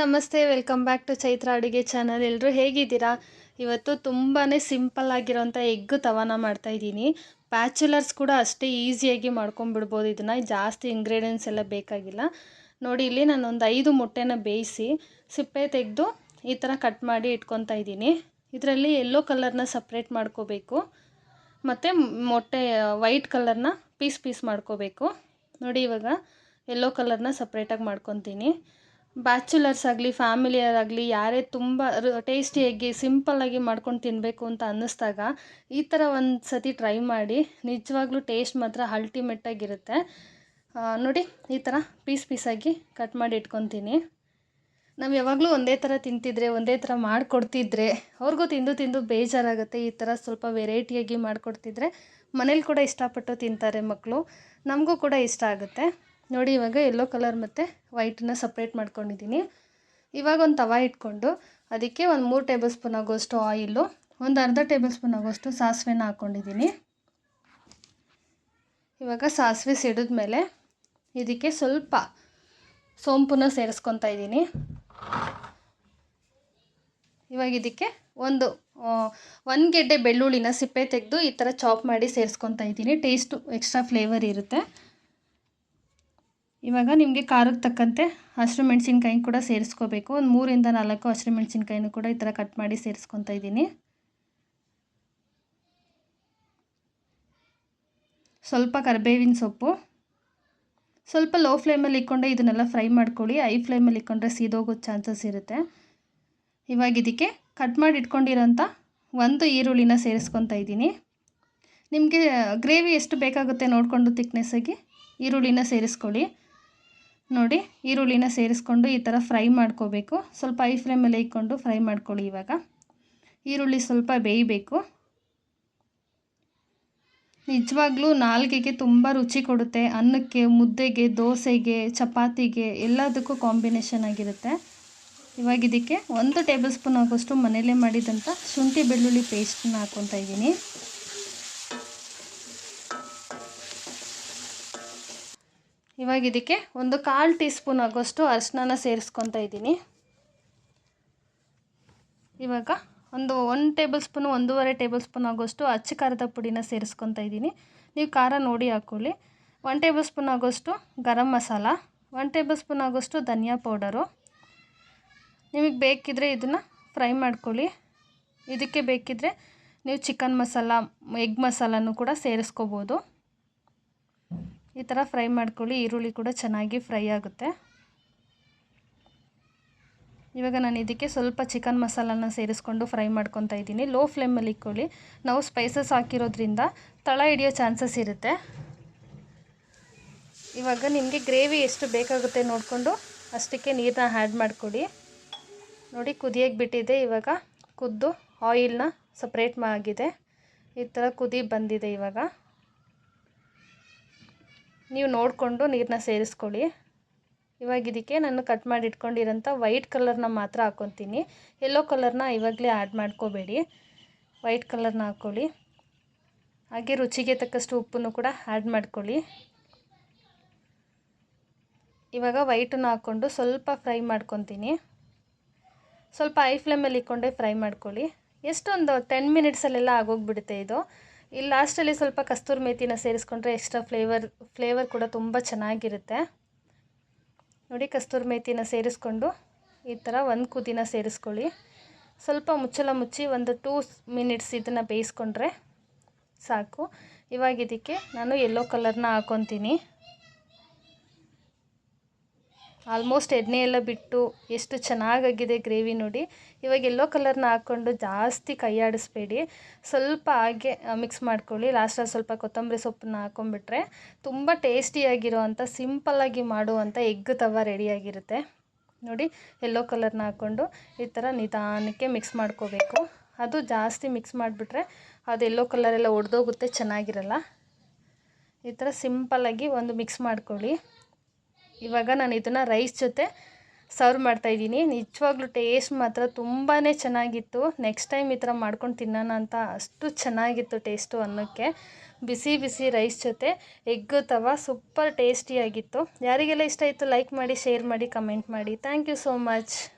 ನಮಸ್ತೆ, welcome back to Chaitra ಅಡುಗೆ channel. ಎಲ್ಲರೂ ಹೇಗಿದ್ದೀರಾ? ಇವತ್ತು ತುಂಬಾ ಸಿಂಪಲ್ ಆಗಿರೋಂಥ ಎಗ್ ತವಾನ ಮಾಡ್ತಾಯಿದ್ದೀನಿ. ಬ್ಯಾಚುಲರ್ಸ್ ಕೂಡ ಅಷ್ಟೇ ಈಸಿಯಾಗಿ ಮಾಡ್ಕೊಂಬಿಡ್ಬೋದು. ಇದನ್ನು ಜಾಸ್ತಿ ಇಂಗ್ರೀಡಿಯೆಂಟ್ಸ್ ಎಲ್ಲ ಬೇಕಾಗಿಲ್ಲ. ನೋಡಿ, ಇಲ್ಲಿ ನಾನು ಒಂದು 5 ಮೊಟ್ಟೆನ ಬೇಯಿಸಿ ಸಿಪ್ಪೆ ತೆಗೆದು ಈ ಥರ ಕಟ್ ಮಾಡಿ ಇಟ್ಕೊತಾ ಇದ್ದೀನಿ. ಇದರಲ್ಲಿ ಯೆಲ್ಲೋ ಕಲರ್ನ ಸಪ್ರೇಟ್ ಮಾಡ್ಕೋಬೇಕು ಮತ್ತು ಮೊಟ್ಟೆ ವೈಟ್ ಕಲರ್ನ ಪೀಸ್ ಮಾಡ್ಕೋಬೇಕು. ನೋಡಿ, ಇವಾಗ ಯೆಲ್ಲೋ ಕಲರ್ನ ಸಪ್ರೇಟಾಗಿ ಮಾಡ್ಕೊತೀನಿ. ಬ್ಯಾಚುಲರ್ಸ್ ಆಗಲಿ ಫ್ಯಾಮಿಲಿಯರಾಗಲಿ ಯಾರೇ ತುಂಬ ಟೇಸ್ಟಿಯಾಗಿ ಸಿಂಪಲ್ಲಾಗಿ ಮಾಡ್ಕೊಂಡು ತಿನ್ನಬೇಕು ಅಂತ ಅನ್ನಿಸ್ದಾಗ ಈ ಥರ ಒಂದು ಸತಿ ಟ್ರೈ ಮಾಡಿ. ನಿಜವಾಗ್ಲೂ ಟೇಸ್ಟ್ ಮಾತ್ರ ಅಲ್ಟಿಮೇಟಾಗಿರುತ್ತೆ. ನೋಡಿ, ಈ ಥರ ಪೀಸಾಗಿ ಕಟ್ ಮಾಡಿ ಇಟ್ಕೊತೀನಿ. ನಾವು ಯಾವಾಗಲೂ ಒಂದೇ ಥರ ತಿಂತಿದ್ರೆ, ಒಂದೇ ಥರ ಮಾಡಿಕೊಡ್ತಿದ್ರೆ ಅವ್ರಿಗೂ ತಿಂದು ಬೇಜಾರಾಗುತ್ತೆ. ಈ ಥರ ಸ್ವಲ್ಪ ವೆರೈಟಿಯಾಗಿ ಮಾಡಿಕೊಡ್ತಿದ್ರೆ ಮನೇಲಿ ಕೂಡ ಇಷ್ಟಪಟ್ಟು ತಿಂತಾರೆ ಮಕ್ಕಳು, ನಮಗೂ ಕೂಡ ಇಷ್ಟ ಆಗುತ್ತೆ. ನೋಡಿ, ಇವಾಗ ಯೆಲ್ಲೋ ಕಲರ್ ಮತ್ತು ವೈಟನ್ನ ಸಪ್ರೇಟ್ ಮಾಡ್ಕೊಂಡಿದ್ದೀನಿ. ಇವಾಗ ಒಂದು ತವ ಇಟ್ಕೊಂಡು ಅದಕ್ಕೆ ಒಂದು 3 ಟೇಬಲ್ ಸ್ಪೂನ್ ಆಗೋಷ್ಟು ಆಯಿಲು, ಒಂದು ಅರ್ಧ ಟೇಬಲ್ ಸ್ಪೂನ್ ಆಗೋಷ್ಟು ಸಾಸಿವೆನ ಹಾಕ್ಕೊಂಡಿದ್ದೀನಿ. ಇವಾಗ ಸಾಸಿವೆ ಸಿಡಿದ್ಮೇಲೆ ಇದಕ್ಕೆ ಸ್ವಲ್ಪ ಸೋಂಪನ್ನ ಸೇರಿಸ್ಕೊತಾ ಇದ್ದೀನಿ. ಇವಾಗ ಇದಕ್ಕೆ ಒಂದು ಗೆಡ್ಡೆ ಬೆಳ್ಳುಳ್ಳಿನ ಸಿಪ್ಪೆ ತೆಗೆದು ಈ ಥರ ಚಾಪ್ ಮಾಡಿ ಸೇರಿಸ್ಕೊತಾ ಇದ್ದೀನಿ. ಟೇಸ್ಟು ಎಕ್ಸ್ಟ್ರಾ ಫ್ಲೇವರ್ ಇರುತ್ತೆ. ಇವಾಗ ನಿಮಗೆ ಖಾರಕ್ಕೆ ತಕ್ಕಂತೆ ಹಸಿರು ಮೆಣಸಿನ್ಕಾಯಿ ಕೂಡ ಸೇರಿಸ್ಕೋಬೇಕು. ಒಂದು 3 ಇಂದ 4 ಹಸಿರು ಮೆಣಸಿನ್ಕಾಯಿನೂ ಕೂಡ ಈ ಥರ ಕಟ್ ಮಾಡಿ ಸೇರಿಸ್ಕೊತಾ ಇದ್ದೀನಿ. ಸ್ವಲ್ಪ ಕರಿಬೇವಿನ ಸೊಪ್ಪು, ಸ್ವಲ್ಪ ಲೋ ಫ್ಲೇಮಲ್ಲಿ ಇಟ್ಕೊಂಡೆ ಇದನ್ನೆಲ್ಲ ಫ್ರೈ ಮಾಡ್ಕೊಳ್ಳಿ. ಹೈ ಫ್ಲೇಮಲ್ಲಿ ಇಟ್ಕೊಂಡ್ರೆ ಸೀದೋಗೋ ಚಾನ್ಸಸ್ ಇರುತ್ತೆ. ಇವಾಗ ಇದಕ್ಕೆ ಕಟ್ ಮಾಡಿ ಇಟ್ಕೊಂಡಿರೋಂಥ ಒಂದು ಈರುಳ್ಳಿನ ಸೇರಿಸ್ಕೊತಾ ಇದ್ದೀನಿ. ನಿಮಗೆ ಗ್ರೇವಿ ಎಷ್ಟು ಬೇಕಾಗುತ್ತೆ ನೋಡಿಕೊಂಡು ತಿಕ್ನೆಸ್ಸಾಗಿ ಈರುಳ್ಳಿನ ಸೇರಿಸ್ಕೊಳ್ಳಿ. ನೋಡಿ, ಈರುಳ್ಳಿನ ಸೇರಿಸ್ಕೊಂಡು ಈ ಥರ ಫ್ರೈ ಮಾಡ್ಕೋಬೇಕು. ಸ್ವಲ್ಪ ಹೈ ಫ್ಲೇಮಲ್ಲಿ ಇಟ್ಕೊಂಡು ಫ್ರೈ ಮಾಡ್ಕೊಳ್ಳಿ. ಇವಾಗ ಈರುಳ್ಳಿ ಸ್ವಲ್ಪ ಬೇಯಬೇಕು. ನಿಜವಾಗ್ಲೂ ನಾಲ್ಗೆಗೆ ತುಂಬ ರುಚಿ ಕೊಡುತ್ತೆ. ಅನ್ನಕ್ಕೆ, ಮುದ್ದೆಗೆ, ದೋಸೆಗೆ, ಚಪಾತಿಗೆ ಎಲ್ಲದಕ್ಕೂ ಕಾಂಬಿನೇಷನ್ ಆಗಿರುತ್ತೆ. ಇವಾಗ ಇದಕ್ಕೆ 1 ಟೇಬಲ್ ಸ್ಪೂನ್ ಆಗೋಷ್ಟು ಮನೆಯಲ್ಲೇ ಮಾಡಿದಂಥ ಶುಂಠಿ ಬೆಳ್ಳುಳ್ಳಿ ಪೇಸ್ಟನ್ನ ಹಾಕ್ಕೊತಾ ಇದ್ದೀನಿ. ಇವಾಗ ಇದಕ್ಕೆ ಒಂದು 1/4 ಟೀ ಸ್ಪೂನ್ ಆಗೋಷ್ಟು ಅರಿಶಿನ ಸೇರಿಸ್ಕೊತಾ ಇದ್ದೀನಿ. ಇವಾಗ 1 ಟೇಬಲ್ ಸ್ಪೂನು 1.5 ಟೇಬಲ್ ಸ್ಪೂನ್ ಆಗೋಷ್ಟು ಅಚ್ಚ ಖಾರದ ಪುಡಿನ ಸೇರಿಸ್ಕೊತಾ ಇದ್ದೀನಿ. ನೀವು ಖಾರ ನೋಡಿ ಹಾಕ್ಕೊಳ್ಳಿ. 1 ಟೇಬಲ್ ಸ್ಪೂನ್ ಆಗೋಷ್ಟು ಗರಂ ಮಸಾಲ, 1 ಟೇಬಲ್ ಸ್ಪೂನ್ ಆಗೋಷ್ಟು ಧನಿಯಾ ಪೌಡರು. ನಿಮಗೆ ಬೇಕಿದ್ದರೆ ಇದನ್ನು ಫ್ರೈ ಮಾಡ್ಕೊಳ್ಳಿ. ಇದಕ್ಕೆ ಬೇಕಿದ್ದರೆ ನೀವು ಚಿಕನ್ ಮಸಾಲ, ಎಗ್ ಮಸಾಲನೂ ಕೂಡ ಸೇರಿಸ್ಕೋಬೋದು. ಈ ಥರ ಫ್ರೈ ಮಾಡ್ಕೊಳ್ಳಿ. ಈರುಳ್ಳಿ ಕೂಡ ಚೆನ್ನಾಗಿ ಫ್ರೈ ಆಗುತ್ತೆ. ಇವಾಗ ನಾನು ಇದಕ್ಕೆ ಸ್ವಲ್ಪ ಚಿಕನ್ ಮಸಾಲನ ಸೇರಿಸ್ಕೊಂಡು ಫ್ರೈ ಮಾಡ್ಕೊತಾ ಇದ್ದೀನಿ. ಲೋ ಫ್ಲೇಮಲ್ಲಿ ಇಟ್ಕೊಳ್ಳಿ. ನಾವು ಸ್ಪೈಸಸ್ ಹಾಕಿರೋದ್ರಿಂದ ತಳ ಹಿಡಿಯೋ ಚಾನ್ಸಸ್ ಇರುತ್ತೆ. ಇವಾಗ ನಿಮಗೆ ಗ್ರೇವಿ ಎಷ್ಟು ಬೇಕಾಗುತ್ತೆ ನೋಡಿಕೊಂಡು ಅಷ್ಟಕ್ಕೆ ನೀರನ್ನ ಆ್ಯಡ್ ಮಾಡ್ಕೊಳ್ಳಿ. ನೋಡಿ, ಕುದಿಯೋಕ್ಕೆ ಬಿಟ್ಟಿದೆ. ಇವಾಗ ಕುದ್ದು ಆಯಿಲ್ನ ಸಪ್ರೇಟ್ ಆಗಿದೆ. ಈ ಥರ ಕುದಿ ಬಂದಿದೆ. ಇವಾಗ ನೀವು ನೋಡಿಕೊಂಡು ನೀರನ್ನ ಸೇರಿಸ್ಕೊಳ್ಳಿ. ಇವಾಗ ಇದಕ್ಕೆ ನಾನು ಕಟ್ ಮಾಡಿ ಇಟ್ಕೊಂಡಿರೋಂಥ ವೈಟ್ ಕಲರ್ನ ಮಾತ್ರ ಹಾಕ್ಕೊತೀನಿ. ಯೆಲ್ಲೋ ಕಲರ್ನ ಇವಾಗಲೇ ಆ್ಯಡ್ ಮಾಡ್ಕೋಬೇಡಿ. ವೈಟ್ ಕಲರ್ನ ಹಾಕ್ಕೊಳ್ಳಿ. ಹಾಗೆ ರುಚಿಗೆ ತಕ್ಕಷ್ಟು ಉಪ್ಪನ್ನು ಕೂಡ ಆ್ಯಡ್ ಮಾಡ್ಕೊಳ್ಳಿ. ಇವಾಗ ವೈಟನ್ನು ಹಾಕ್ಕೊಂಡು ಸ್ವಲ್ಪ ಫ್ರೈ ಮಾಡ್ಕೊತೀನಿ. ಸ್ವಲ್ಪ ಹೈ ಫ್ಲೇಮಲ್ಲಿ ಇಟ್ಕೊಂಡೆ ಫ್ರೈ ಮಾಡ್ಕೊಳ್ಳಿ. ಎಷ್ಟೊಂದು 10 ಮಿನಿಟ್ಸಲ್ಲೆಲ್ಲ ಆಗೋಗ್ಬಿಡುತ್ತೆ ಇದು. ಇಲ್ಲಿ ಲಾಸ್ಟಲ್ಲಿ ಸ್ವಲ್ಪ ಕಸ್ತೂರಿ ಮೇಥಿನ ಸೇರಿಸ್ಕೊಂಡ್ರೆ ಎಕ್ಸ್ಟ್ರಾ ಫ್ಲೇವರ್ ಕೂಡ ತುಂಬ ಚೆನ್ನಾಗಿರುತ್ತೆ. ನೋಡಿ, ಕಸ್ತೂರಿ ಮೇಥಿನ ಸೇರಿಸ್ಕೊಂಡು ಈ ಥರ ಒಂದು ಕುದಿನ ಸೇರಿಸ್ಕೊಳ್ಳಿ. ಸ್ವಲ್ಪ ಮುಚ್ಚಳ ಮುಚ್ಚಿ ಒಂದು 2 ಮಿನಿಟ್ಸ್ ಇದನ್ನು ಬೇಯಿಸ್ಕೊಂಡ್ರೆ ಸಾಕು. ಇವಾಗ ಇದಕ್ಕೆ ನಾನು ಯೆಲ್ಲೋ ಕಲರ್ನ ಹಾಕ್ಕೊತೀನಿ. ಆಲ್ಮೋಸ್ಟ್ ಎಣ್ಣೆ ಎಲ್ಲ ಬಿಟ್ಟು ಎಷ್ಟು ಚೆನ್ನಾಗಾಗಿದೆ ಗ್ರೇವಿ ನೋಡಿ. ಇವಾಗ ಯೆಲ್ಲೋ ಕಲರ್ನ ಹಾಕ್ಕೊಂಡು ಜಾಸ್ತಿ ಕೈಯಾಡಿಸ್ಬೇಡಿ. ಸ್ವಲ್ಪ ಹಾಗೆ ಮಿಕ್ಸ್ ಮಾಡ್ಕೊಳ್ಳಿ. ಲಾಸ್ಟಲ್ಲಿ ಸ್ವಲ್ಪ ಕೊತ್ತಂಬರಿ ಸೊಪ್ಪನ್ನ ಹಾಕ್ಕೊಂಬಿಟ್ರೆ ತುಂಬ ಟೇಸ್ಟಿಯಾಗಿರೋವಂಥ ಸಿಂಪಲ್ಲಾಗಿ ಮಾಡುವಂಥ ಎಗ್ ತವ ರೆಡಿಯಾಗಿರುತ್ತೆ. ನೋಡಿ, ಯೆಲ್ಲೋ ಕಲರ್ನ ಹಾಕ್ಕೊಂಡು ಈ ಥರ ನಿಧಾನಕ್ಕೆ ಮಿಕ್ಸ್ ಮಾಡ್ಕೋಬೇಕು. ಅದು ಜಾಸ್ತಿ ಮಿಕ್ಸ್ ಮಾಡಿಬಿಟ್ರೆ ಅದು ಯೆಲ್ಲೋ ಕಲರೆಲ್ಲ ಒಡೆದೋಗುತ್ತೆ, ಚೆನ್ನಾಗಿರಲ್ಲ. ಈ ಥರ ಸಿಂಪಲ್ಲಾಗಿ ಒಂದು ಮಿಕ್ಸ್ ಮಾಡ್ಕೊಳ್ಳಿ. ಇವಾಗ ನಾನು ಇದನ್ನು ರೈಸ್ ಜೊತೆ ಸರ್ವ್ ಮಾಡ್ತಾಯಿದ್ದೀನಿ. ನಿಜವಾಗ್ಲೂ ಟೇಸ್ಟ್ ಮಾತ್ರ ತುಂಬಾ ಚೆನ್ನಾಗಿತ್ತು. ನೆಕ್ಸ್ಟ್ ಟೈಮ್ ಈ ಥರ ಮಾಡ್ಕೊಂಡು ತಿನ್ನೋಣ ಅಂತ ಅಷ್ಟು ಚೆನ್ನಾಗಿತ್ತು ಟೇಸ್ಟು ಅನ್ನಕ್ಕೆ. ಬಿಸಿ ಬಿಸಿ ರೈಸ್ ಜೊತೆ ಎಗ್ ತವಾ ಸೂಪರ್ ಟೇಸ್ಟಿಯಾಗಿತ್ತು. ಯಾರಿಗೆಲ್ಲ ಇಷ್ಟ ಆಯಿತು ಲೈಕ್ ಮಾಡಿ, ಶೇರ್ ಮಾಡಿ, ಕಮೆಂಟ್ ಮಾಡಿ. Thank you so much.